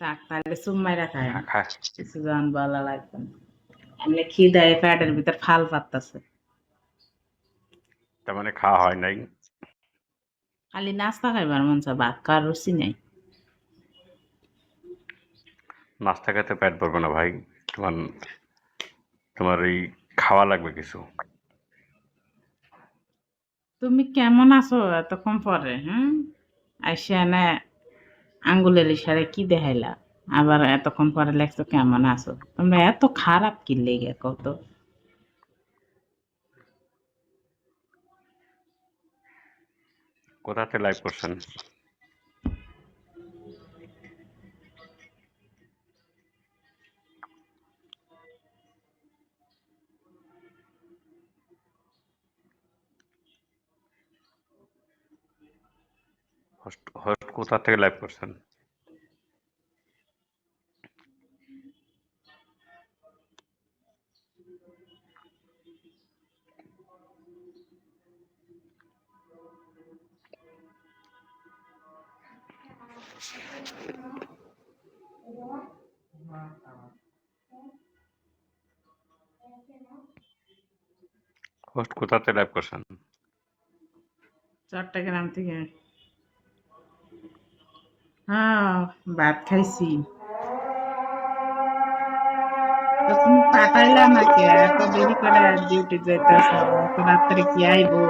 থাক তাহলে সুম্মাইরা খায় খা কিছু জন বলা লাগবে না এমনি খিদায় পেটের ভিতর ফাল পাত্তাছে তার মানে খাওয়া হয় নাই। খালি নাস্তা খাইবার মন চায় ভাত খাওয়ার রুচি নেই নাস্তা খেতে পেট ভরবে না ভাই। তোমার তোমার এই খাওয়া লাগবে কিছু। তুমি কেমন আছো এতক্ষণ পরে হ্যাঁ আইসা এনে আঙ্গুলের ইশারে কি দেখাইলা আবার এতক্ষণ পরে লেখছো কেমন আছো তোমরা এত খারাপ কি লেগে কত কোথাতে লাইভ করছেন? হোস্ট হোস্ট কোথা থেকে লাইভ করছেন? হোস্ট কোথাতে লাইভ করছেন? চট্টগ্রাম থেকে হ্যাঁ ভাত খাইছি তো তুমি পাঠাইলা নাকি এত দেরি করে ডিউটি যাইতেছ এত রাত্রে কি আইবো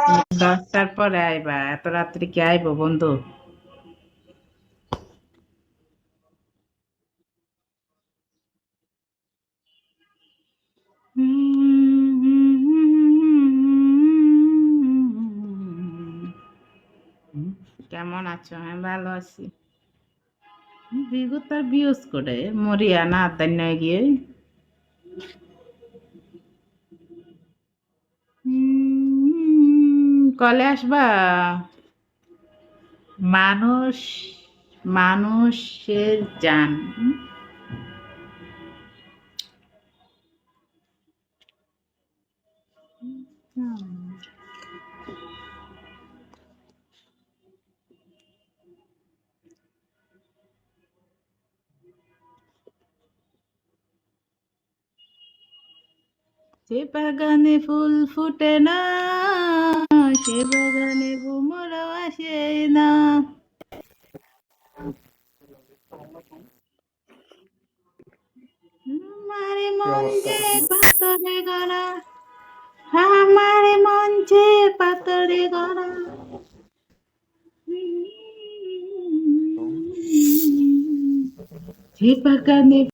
তুমি 10টার পরে আইবা এত রাত্রে কি আইবো বন্ধু কেমন আছো আমি ভালো আছি বিগত তার বিয়োজ করে মরিয়া না আদান্য গিয়ে কলে আসবা মানুষ মানুষের জান সে বাগানে ফুল ফুটে না সে বাগানে ভ্রমরা আসে না আমার মন যে পাথরে গড়া আমার মন যে পাথরে গড়া সে বাগানে